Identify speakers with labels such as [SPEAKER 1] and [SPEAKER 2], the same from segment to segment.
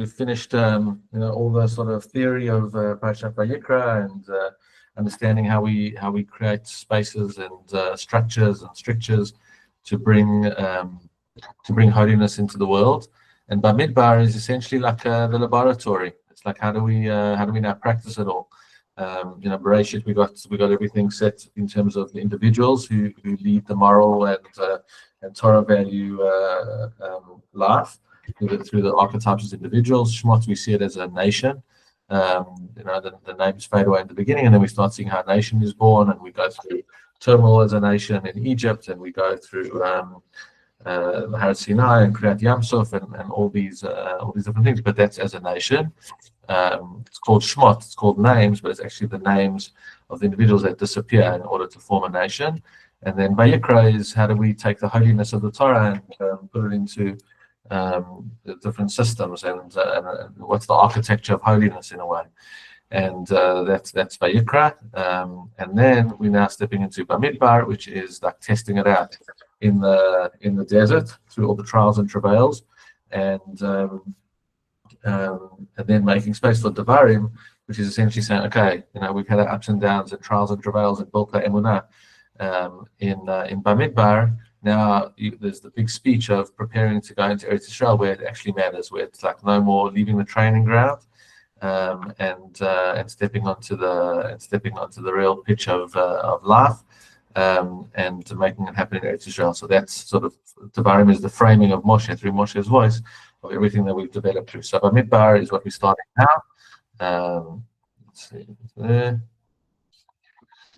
[SPEAKER 1] finished all the sort of theory of Parashat Vayikra and understanding how we create spaces and structures and strictures to bring holiness into the world. And Bamidbar is essentially like the laboratory. It's like how do we now practice it all? Bereshit, we got everything set in terms of the individuals who lead the moral and Torah value life through the archetypes as individuals. Shmot, we see it as a nation. The names fade away in the beginning, and then we start seeing how a nation is born, and we go through turmoil as a nation in Egypt, and we go through Har Sinai and Kriyat Yamsuf and all these different things. But that's as a nation. It's called Shmot. It's called names, but it's actually the names of the individuals that disappear in order to form a nation. And then Vayikra is how do we take the holiness of the Torah and put it into the different systems and what's the architecture of holiness in a way. And that's Vayikra. And then we're now stepping into Bamidbar, which is like testing it out in the desert through all the trials and travails, and then making space for Devarim, which is essentially saying, okay, we've had our ups and downs and trials and travails and built our emunah in Bamidbar. Now there's the big speech of preparing to go into Eretz Yisrael, where it actually matters, where it's like no more leaving the training ground and stepping onto the real pitch of life. And making it happen in Eretz Yisrael. So that's sort of Devarim is the framing of Moshe through Moshe's voice of everything that we've developed through. So Bamidbar is what we're starting now. Let's see.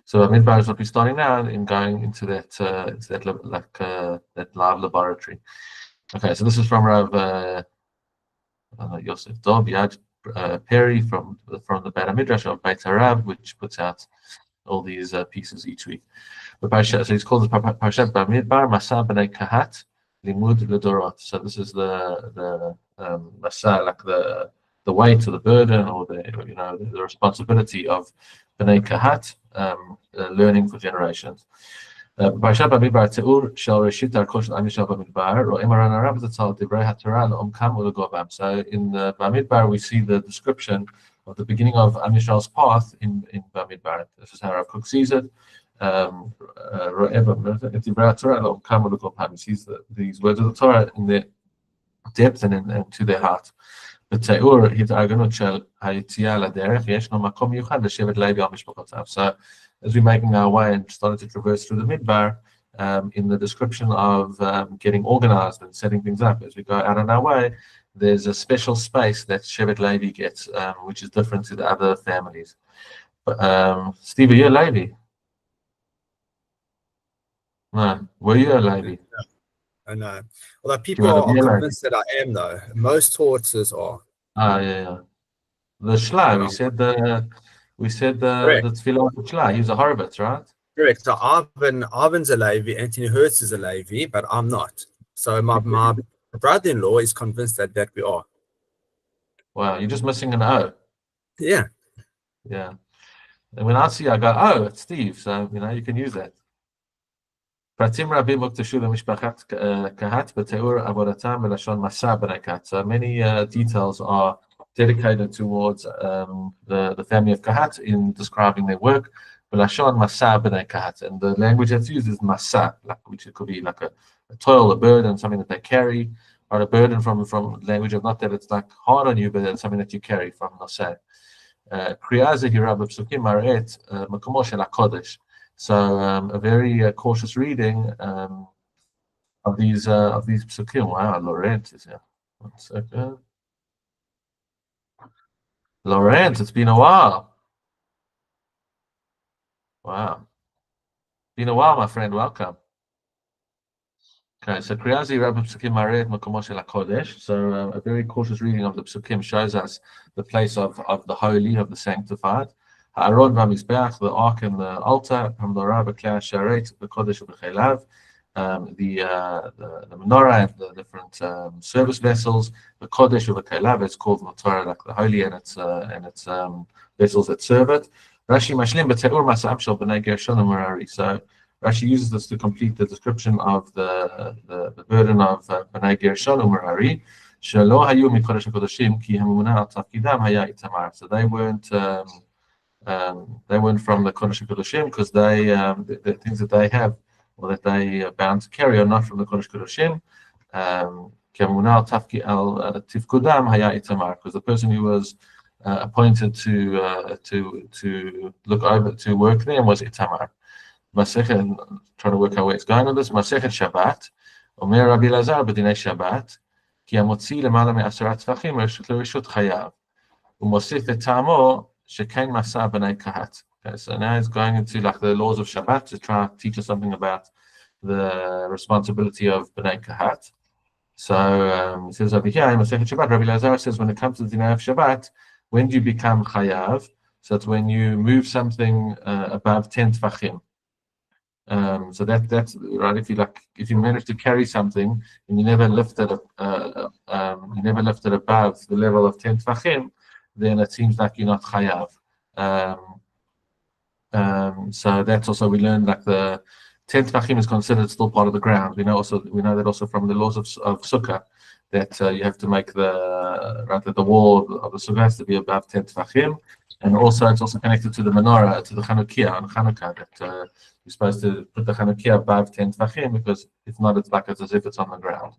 [SPEAKER 1] So Bamidbar is what we're starting now and going into that live laboratory. Okay, so this is from Rav Yosef Dov Yad Perry from the Beit Midrash of Beit Harav, which puts out all these pieces each week. So he's called the Parashat Bamidbar Masa B'nai Kahat Limud Ledorot. So this is the Masa, like the weight or the burden or the responsibility of B'nai Kahat, learning for generations. Parashat BamidbarTeur Shel Reshit Darko Shel Am Yisrael Bamidbar Ro'em Aran Arav Zatzal Divrei HaTorah L'Omkam U'Legobam. So in the Bamidbar we see the description of the beginning of Am Yisrael's path in Bamidbar. This is how Rav Kook sees it. He sees these words of the Torah in their depth and to their heart. So as we're making our way and starting to traverse through the Midbar, in the description of getting organized and setting things up, as we go out on our way, there's a special space that Shevet Levi gets, which is different to the other families. But, Steve, are you a Levi? No. Were you a Levi?
[SPEAKER 2] No. Although people are convinced that I am, though. Most Toratzers are.
[SPEAKER 1] Yeah. The Shla, we said the Tefillah of the Shla. He's a Horowitz, right?
[SPEAKER 2] Correct. So Arvin's a Levi, Anthony Hertz is a Levi, but I'm not. So my brother-in-law is convinced that we are.
[SPEAKER 1] Wow, you're just missing an O.
[SPEAKER 2] Yeah.
[SPEAKER 1] Yeah. And when I see, I go, oh, it's Steve. So, you can use that. So many details are dedicated towards the family of Kahat in describing their work. And the language that's used is masa, which could be like a toil, a burden, something that they carry, or a burden from language of not that it's like hard on you, but it's something that you carry from noseh. So a very cautious reading of these psukim. Wow, Laurent is here. 1 second. Laurent, it's been a while. Wow. Been a while, my friend. Welcome. Okay, so Kriyazi Rabbi Psukim Maret Makomosh El HaKodesh. So a very cautious reading of the psukim shows us the place of the holy, of the sanctified. Ha'aron v'mizbeach, the ark and the altar, Hamdorah v'klei ha'sharet, the kodesh v'chelav, the menorah and the different service vessels, the kodesh v'chelav, it's called in the Torah like the holy and its vessels that serve it. Rashi mashlim b'te'ur masa'am shel b'nei Gershon u'merari. So Rashi uses this to complete the description of the burden of B'nai Gershon u'merari. שלא היו מקודש הקודשים כי הממונה על תפקידם היה איתמר. So they weren't from the Kodesh HaKodashim because the things that they have or that they are bound to carry are not from the Kodesh HaKodashim. כי הממונה על תפקודם היה איתמר, because the person who was appointed to look over, to work there was Itamar. Masechet, trying to work out where it's going on this. Masechet Shabbat, Omer Rabbi Elazar b'dinei Shabbat, כי המוציא למעלה מ10 טפחים לרשות חייו. ומוסיף את טעמו שכן מסע בני קהת. Okay, so now it's going into like the laws of Shabbat to try to teach us something about the responsibility of Bnei Kahat. So it says over here in Masechet Shabbat, Rabbi Elazar says when it comes to the dinah of Shabbat, when do you become chayav? So it's when you move something above 10 tfachim. So that's right. If you manage to carry something and you never lift it above the level of 10 tfachim, then it seems like you're not chayav. So that's also, we learned like the 10 tfachim is considered still part of the ground. We know that also from the laws of sukkah that you have to make the wall of the sukkah has to be above 10 tfachim, and also it's also connected to the menorah, to the Chanukiah on Chanukah, that you're supposed to put the Chanukiah above 10 tfachim, because if not, it's as if it's on the ground.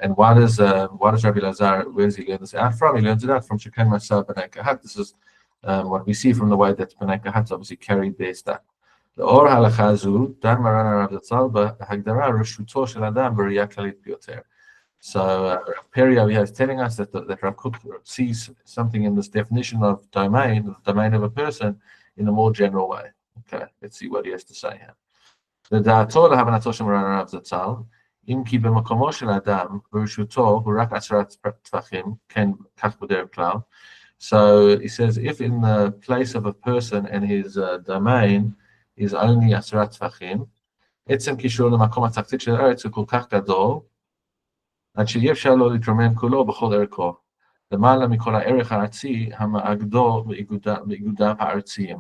[SPEAKER 1] And why does Rabbi Elazar, where does he learn this out from? He learns it out from Sheken Masah B'nai Kahat. This is what we see from the way that B'nai Kahat obviously carried their stuff. לאור ההלכה הזו, דן מרן הרב זצ"ל בהגדרה רשותו של אדם בראייה כללית ביותר. So Peri over here is telling us that Rav Kook sees something in this definition of domain, the domain of a person, in a more general way. Okay, let's see what he has to say here. לדעתו להבנתו של מרן הרב זצ"ל, אם כי במקומו של אדם ברשותו הוא רק 10 טפחים, כן, כך בדרך כלל. So he says, if in the place of a person and his domain is only 10 טפחים, עצם קישור למקום התחתית של הארץ הוא כל כך גדול, עד שאי אפשר לו להתרומם כולו בכל ערכו, למעלה מכל הערך הארצי המאגדו באיגודיו הארציים.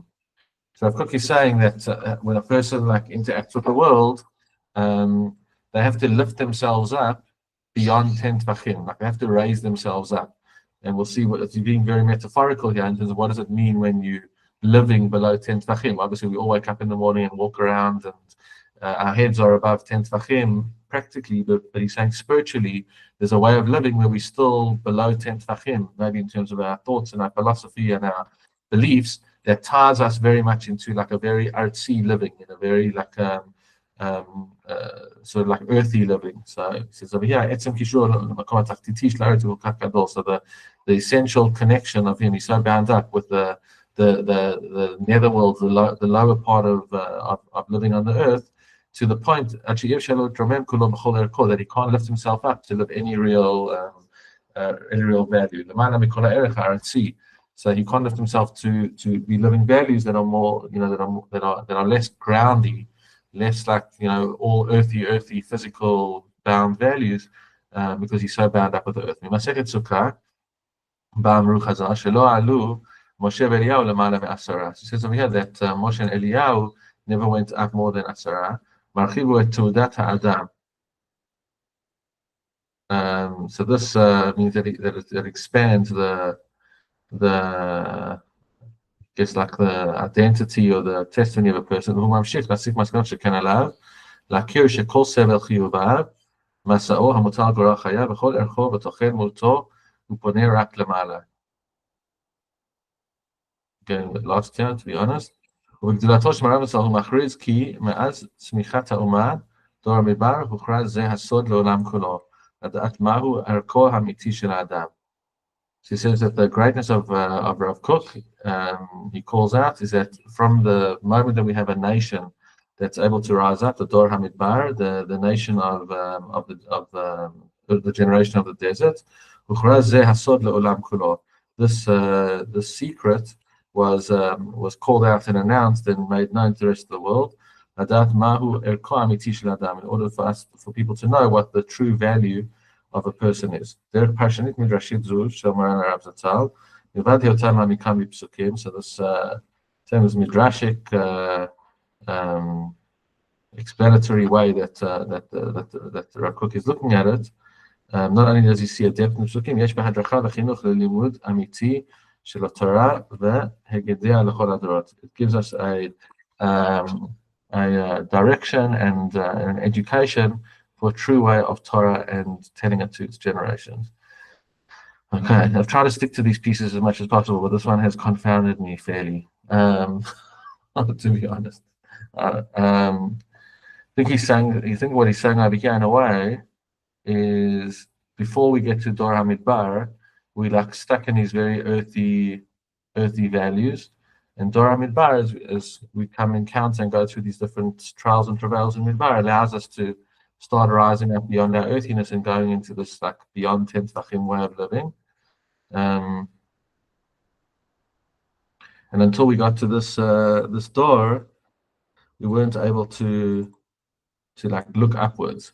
[SPEAKER 1] So Rav Kook is saying that when a person interacts with the world, they have to lift themselves up beyond 10 tvachim, they have to raise themselves up. And we'll see what it's being very metaphorical here in terms of what does it mean when you living below 10 tvachim. Obviously, we all wake up in the morning and walk around, and our heads are above 10 tvachim practically, but he's saying spiritually, there's a way of living where we're still below 10 tvachim, maybe in terms of our thoughts and our philosophy and our beliefs, that ties us very much into like a very artsy living, in a very sort of like earthy living. So it says over here, so the essential connection of him, he's so bound up with the netherworld, the lower part of living on the earth, to the point that he can't lift himself up to live any real value. So he can't lift himself to be living values that are more, that are less groundy, less like, all earthy, physical bound values, because he's so bound up with the earth. ממסכת סוכה, באמרו חז"ל, שלא עלו Moshe וEliyahu למעלה מ10. He says over here that Moshe and Eliyahu never went up more than 10. מרחיבו את תעודת האדם. So this means that it expands the identity or the testimony of a person. והוא ממשיך להסיק מסקנות שכן עליו, להכיר שכל סבל חיוביו, מסעו המוטל על גורל חייו, וכל ערכו ותוכן מותו, הוא פונה רק למעלה. Again, last time, to be honest. ובגדולתו של מרן זצ"ל הוא מכריז כי מאז צמיחת האומה, דור המדבר, הוכרז זה הסוד לעולם כולו, לדעת מהו ערכו האמיתי של האדם. So he says that the greatness of Rav Kook, he calls out, is that from the moment that we have a nation that's able to rise up, the Dor Hamidbar, the nation of the generation of the desert, this secret was called out and announced and made known to the rest of the world, in order for people to know what the true value of a person is. דרך פרשנית מדרשית זו של מרן הרב זצ"ל, מלבד היותם מעמיקה מפסוקים, so this term is midrashic explanatory way that Rav Kook is looking at it, not only does he see a depth in פסוקים, יש בהדרכה וחינוך ללימוד אמיתי של התורה והגדיה לכל הדורות. It gives us a direction and an education for a true way of Torah and telling it to its generations. Okay, I've tried to stick to these pieces as much as possible, but this one has confounded me fairly, to be honest. I think what he's saying over here in a way is before we get to Dor Bamidbar, we like stuck in these very earthy values. And Dor Bamidbar, as we come encounter and go through these different trials and travails in Midbar, allows us to start rising up beyond our earthiness and going into this like beyond 10 Tvachim way of living. And until we got to this door, we weren't able to like look upwards.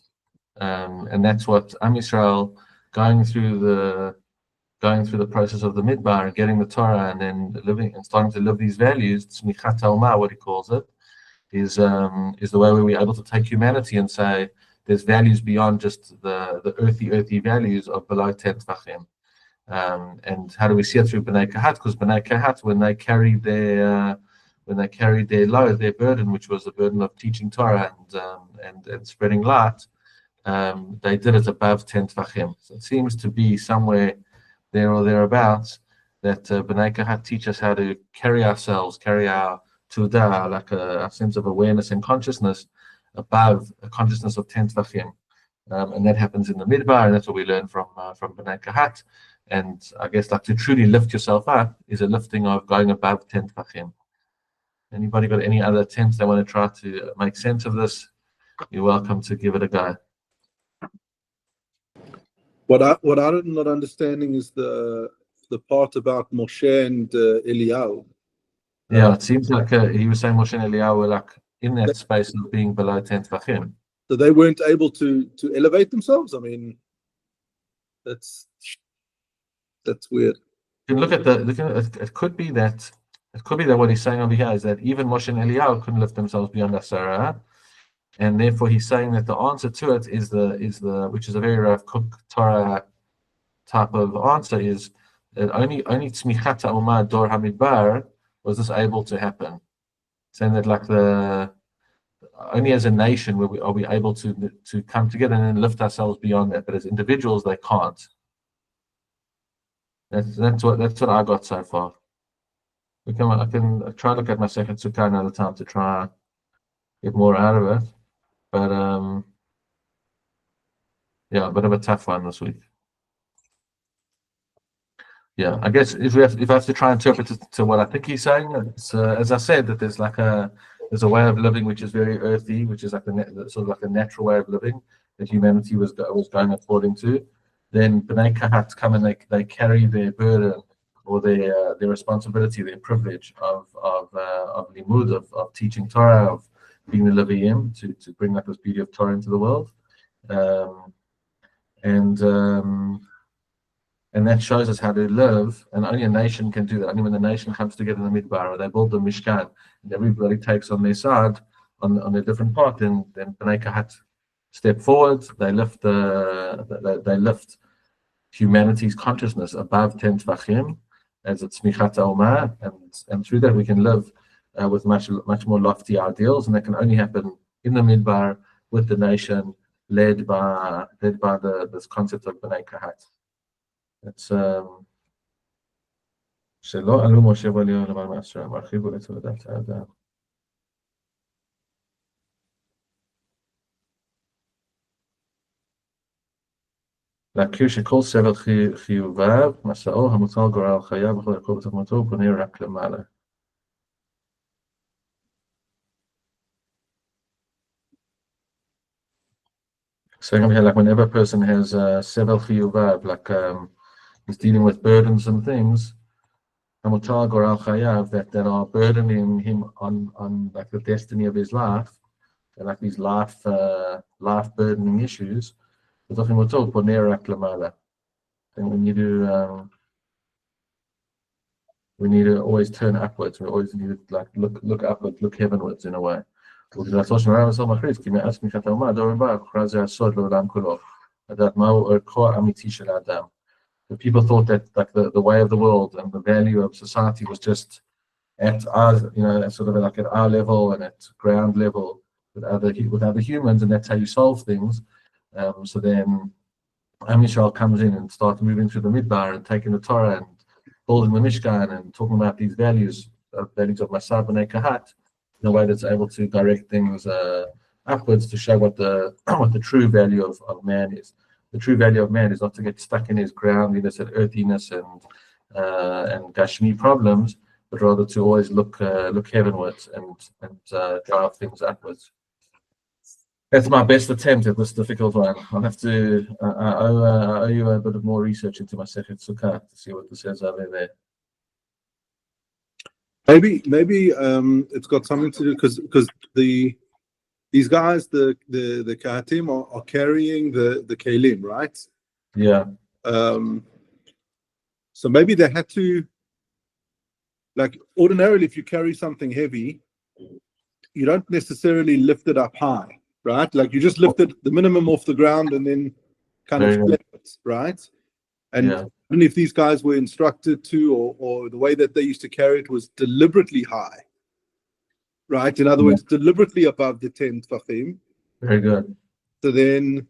[SPEAKER 1] And that's what Am Yisrael going through the process of the Midbar and getting the Torah and then living and starting to live these values, Tzmichat Ha'omah, what he calls it, is the way where we're able to take humanity and say there's values beyond just the earthy values of below 10 Tvachim. And how do we see it through B'nai Kahat? Because B'nai Kahat, when they carried their load, their burden, which was the burden of teaching Torah and spreading light, they did it above 10 Tvachim. So it seems to be somewhere there or thereabouts that B'nai Kahat teach us how to carry ourselves, carry our Tudah, like a sense of awareness and consciousness above a consciousness of 10 Tvachim. And that happens in the Midbar, and that's what we learn from B'nai Kahat. And I guess like to truly lift yourself up is a lifting of going above 10 Tvachim. Anybody got any other attempts they want to try to make sense of this? You're welcome to give it a go.
[SPEAKER 3] What I'm not understanding is the part about Moshe and Eliyahu.
[SPEAKER 1] Yeah, it seems like he was saying Moshe and Eliyahu were like in that space of being below 10 Tvachim.
[SPEAKER 3] So they weren't able to elevate themselves? I mean, that's weird.
[SPEAKER 1] You can look at it could be that what he's saying over here is that even Moshe and Eliyahu couldn't lift themselves beyond Asara, and therefore he's saying that the answer to it is the which is a very rough Kook Torah type of answer, is that only Tzmichat Ha'omah Dor Hamidbar was this able to happen. Saying that like only as a nation are we able to come together and then lift ourselves beyond that, but as individuals they can't. That's what I got so far. I can try to look at my second sukkah another time to try get more out of it, but yeah, a bit of a tough one this week. Yeah, I guess if I have to try and interpret it to what I think he's saying, it's, as I said, that there's a way of living which is very earthy, which is like sort of like a natural way of living that humanity was going according to. Then B'nai Kahat come and they carry their burden or their responsibility, their privilege of limud, of teaching Torah, of being the Leviim, to bring up this beauty of Torah into the world, and that shows us how to live. And only a nation can do that. Only when the nation comes together in the Midbar, or they build the Mishkan, and everybody takes on their side, on their different part, then B'nai Kahat step forward. They lift humanity's consciousness above 10 Tvachim as it's Tzmichat Ha'omah, and through that we can live with much more lofty ideals, and that can only happen in the Midbar with the nation led by this concept of B'nai Kahat. It's שלא עלו משה ואליהו למעלה מעשרה, והרחיבו לתולדת האדם. להכיר שכל סבל חיוביו, מסעו, המוטל גורל חייו, וכל יעקב ותחמתו, הוא פונה רק למעלה. Saying here, like whenever a person has sevel chiyuvav, like he's dealing with burdens and things, hamutal goral chayav, that are burdening him on like the destiny of his life, and like these life burdening issues. And we need to always turn upwards. We always need to like look upwards, look heavenwards in a way. that Mao or Ko Amiti Shel Adam. The people thought that like the way of the world and the value of society was just at our, sort of like at our level and at ground level with other humans, and that's how you solve things. So then Am Yisrael comes in and starts moving through the Midbar and taking the Torah and building the Mishkan and talking about these values of Masar B'nai Kahat in a way that's able to direct things upwards to show what the what the true value of man is. The true value of man is not to get stuck in his groundiness and earthiness and Gashmi problems, but rather to always look heavenwards and drive things upwards. That's my best attempt at this difficult one. I'll have to. I owe you a bit of more research into my Sechet Sukkah to see what this says over there.
[SPEAKER 3] Maybe it's got something to do because these guys, the Kahatim are carrying the Kelim, right?
[SPEAKER 1] Yeah.
[SPEAKER 3] So maybe they had to, like ordinarily, if you carry something heavy, you don't necessarily lift it up high, right? Like you just lift it the minimum off the ground and then kind of flip it, right? And I don't know if these guys were instructed to, or the way that they used to carry it was deliberately high, right? In other words, deliberately above the 10 Tvachim.
[SPEAKER 1] Very good.
[SPEAKER 3] So then,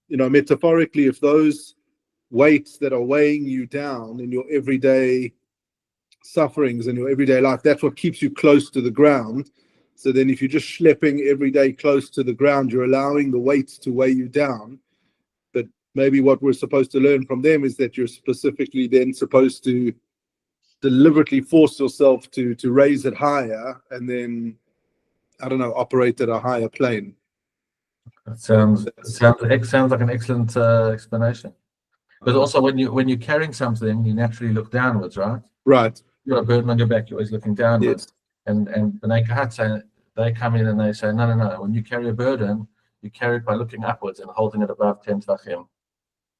[SPEAKER 3] metaphorically, if those weights that are weighing you down in your everyday sufferings and your everyday life, that's what keeps you close to the ground. So then if you're just schlepping every day close to the ground, you're allowing the weights to weigh you down. But maybe what we're supposed to learn from them is that you're specifically then supposed to deliberately force yourself to raise it higher and then, I don't know, operate at a higher plane.
[SPEAKER 1] That sounds like an excellent explanation. But also, when you're carrying something, you naturally look downwards, right?
[SPEAKER 3] Right.
[SPEAKER 1] You've got a burden on your back. You're always looking downwards.
[SPEAKER 3] Yes.
[SPEAKER 1] And B'nai Kahat say, they come in and they say, no. When you carry a burden, you carry it by looking upwards and holding it above 10 Tvachim.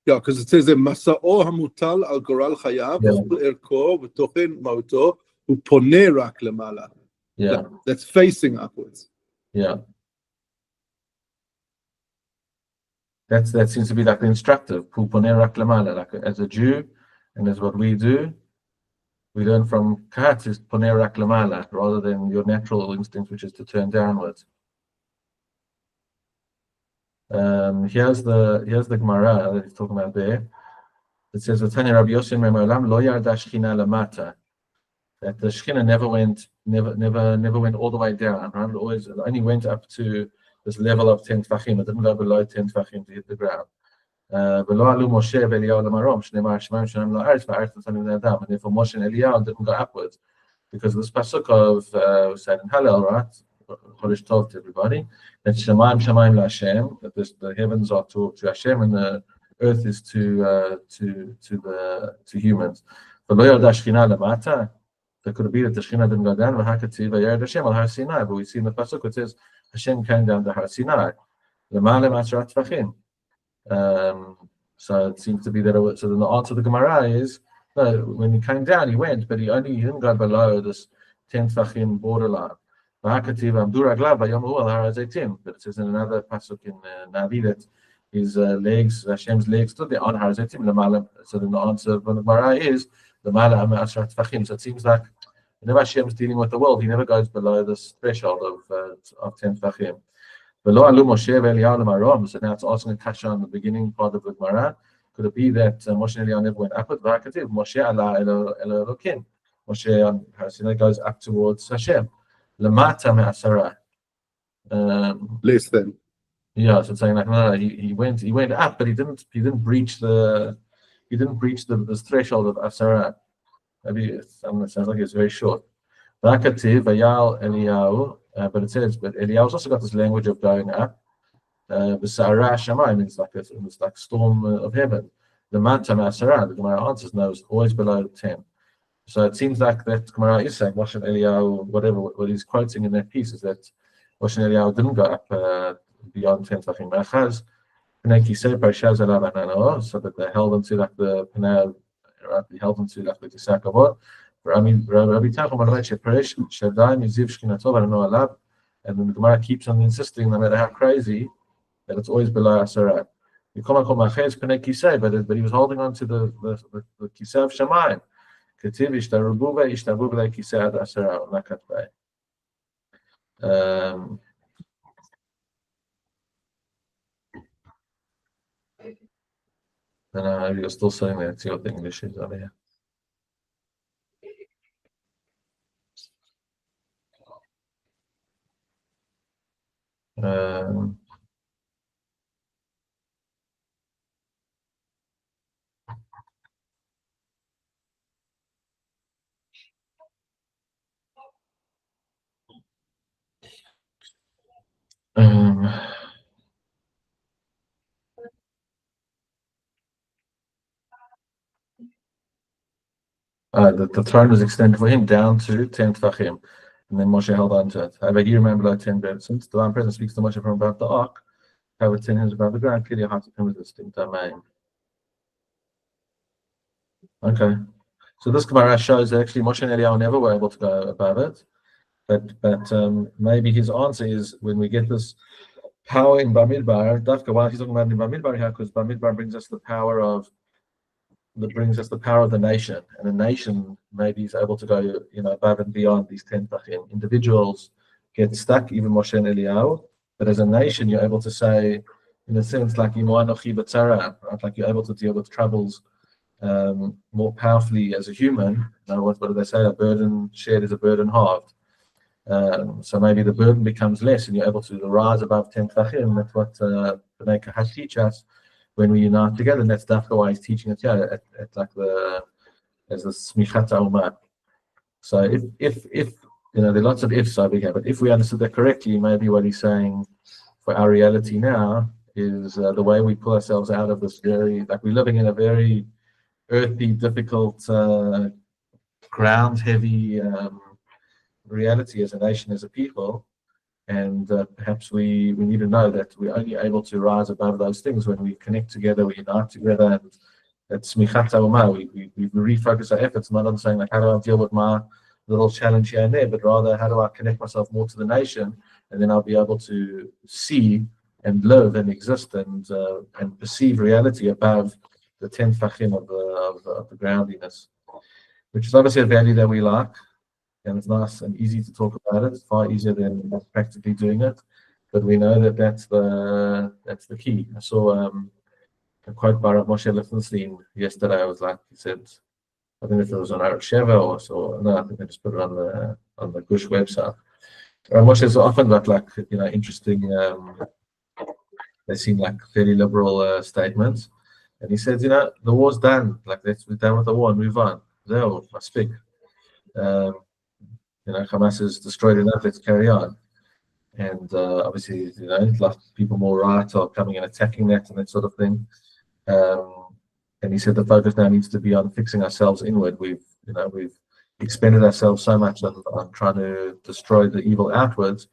[SPEAKER 3] Yeah, because it says Masa'o hamutal al goral chayav erko v'tochen mauto uponeh rak lemala.
[SPEAKER 1] Yeah.
[SPEAKER 3] That's facing upwards.
[SPEAKER 1] Yeah. That seems to be like the instructive, like as a Jew, and as what we do, we learn from Kahat is ponerak lamala rather than your natural instinct, which is to turn downwards. Here's the Gemara that he's talking about there. It says Tanya Rabbi Yossi Me'olam lo yarda shechina lamata, that the Shekhinah never went all the way down. Right? It only went up to this level of 10 Tvachim. It didn't go below 10 Tvachim to hit the ground. And therefore Moshe and Eliyahu didn't go upwards because of this pasuk of said in Hallel, right? Chodesh Tov to everybody. That Shemaim LaHashem, that the heavens are to Hashem and the earth is to humans. But could it be that the Shekhinah didn't go down? But we see in the pasuk it says Hashem came down to Har Sinai. So it seems to be that. So then the answer to the Gemara is no. When he came down, he went, but he didn't go below this 10 Tvachim borderline. But it says in another pasuk in Navi that his legs, Hashem's legs, stood there on Har Zaitim. So then the answer from the Gemara is the Mala Asrat Tvachim. So it seems like whenever Hashem is dealing with the world, he never goes below this threshold of 10 Tvachim. So now it's asking a question on the beginning part of the Gemara. Could it be that Moshe and Eliyahu never went upward? Moshe ala Elokim. Moshe on Har Sinai goes up towards Hashem. Lamata me'asara.
[SPEAKER 3] Less than.
[SPEAKER 1] Yeah, so it's saying like no, he went up, but he didn't breach this threshold of Asara. Maybe it sounds like it's very short. Vakativ vayal Eliyahu. But it says, but Eliyahu's also got this language of going up. B'sa'ara shamayim, it's like storm of heaven. The manta ma'asara, the Gemara answers no, it's always below 10. So it seems like that Gemara is saying Moshe and Eliyahu, whatever what he's quoting in that piece is that Moshe and Eliyahu didn't go up beyond 10 Tvachim. Ma'achaz P'nei Kisei Parshaz Alav Anano, so that they held them to like the P'nei, right? They held them to like the Kisei Kavod. Rabbi Tachum Alav Sheperesh Shadai Miziv Shkinatov Anano Alav, and then the Gemara keeps on insisting, no matter how crazy, that it's always below Asara. You come on my face connect kisei, but he was holding on to the kisei of Shamayim. Ketiv ishtarubu ishtarubu le kisei ad asera nakat bay. And you're still saying that. Let's see what the English is over here. The throne was extended for him down to 10 Tvachim, and then Moshe held on to it. However, he remembered below 10 beds. Since the divine presence speaks to Moshe from above the ark, however, 10 hands above the ground, clearly a heart of him with a distinct domain. Okay, so this Gemara shows that actually Moshe and Eliyahu never were able to go above it, but maybe his answer is when we get this power in Bamidbar, Dafka, why he's talking about in Bamidbar here, because Bamidbar brings us the power of the nation, and a nation maybe is able to go, above and beyond these 10 tachim. Individuals get stuck, even Moshe and Eliyahu, but as a nation, you're able to say, in a sense, like right? Like you're able to deal with troubles more powerfully as a human. What do they say? A burden shared is a burden halved. So maybe the burden becomes less, and you're able to rise above 10 tachim. That's what Bnei Kahash teach us. When we unite together, and that's definitely why he's teaching it here at like as the smichat ha'umah. So if there are lots of ifs over here, but if we understood that correctly, maybe what he's saying for our reality now is the way we pull ourselves out of this we're living in a very earthy, difficult, ground-heavy reality as a nation, as a people. And perhaps we need to know that we're only able to rise above those things when we connect together, we unite together, and that's smichat ha'umah. We refocus our efforts, not on saying like, how do I deal with my little challenge here and there, but rather how do I connect myself more to the nation, and then I'll be able to see and live and exist and perceive reality above the 10 tfachim of the groundiness, which is obviously a value that we like. And it's nice and easy to talk about it. It's far easier than practically doing it, but we know that that's the key. I saw a quote by Moshe Lichtenstein yesterday. I was like, he said, I don't know if it was on Arak Sheva or so. No, I think I just put it on the Gush website. Moshe's often got interesting. They seem like fairly liberal statements, and he said, the war's done. Like we're done with the war and move on. Zeo, I speak. Hamas is destroyed enough, let's carry on. And obviously, like people more right are coming and attacking that and that sort of thing. And he said the focus now needs to be on fixing ourselves inward. We've expended ourselves so much on trying to destroy the evil outwards,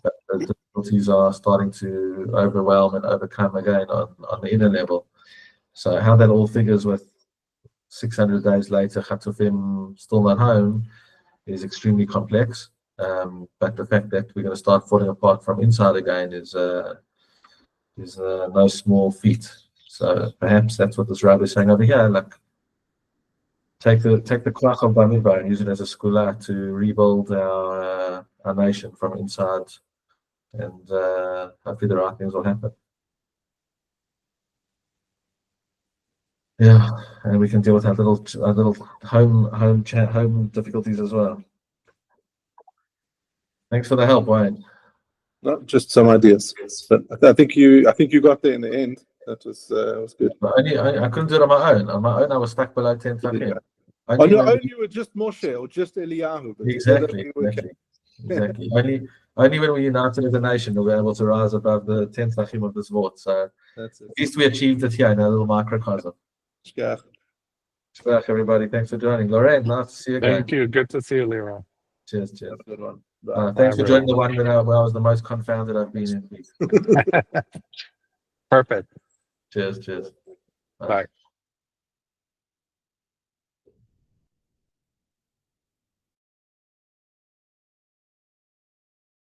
[SPEAKER 1] but the difficulties are starting to overwhelm and overcome again on the inner level. So how that all figures with 600 days later, Chatufim still not home, is extremely complex, but the fact that we're going to start falling apart from inside again is no small feat. So perhaps that's what this rabbi is saying over here. Like, take the koach of Bamidbar and use it as a skula to rebuild our nation from inside, and hopefully the right things will happen. Yeah, and we can deal with our little home difficulties as well. Thanks for the help, Wayne.
[SPEAKER 3] Not just some ideas, but I think you got there in the end. That was good.
[SPEAKER 1] But I couldn't do it on my own. On my own, I was stuck below 10 tachim.
[SPEAKER 3] On your own, you were just Moshe or just Eliyahu.
[SPEAKER 1] Exactly. Only when we united as a nation will we able to rise above the 10 tachim of this vault. So at least we achieved it here in a little microcosm. Shkach, everybody. Thanks for joining. Lorraine, nice to see you again.
[SPEAKER 4] Thank you. Good to see you, Leroy.
[SPEAKER 1] Cheers.
[SPEAKER 3] Good one.
[SPEAKER 1] Thanks for joining the one where I was the most confounded I've been in.
[SPEAKER 4] Perfect.
[SPEAKER 1] Cheers.
[SPEAKER 4] Bye.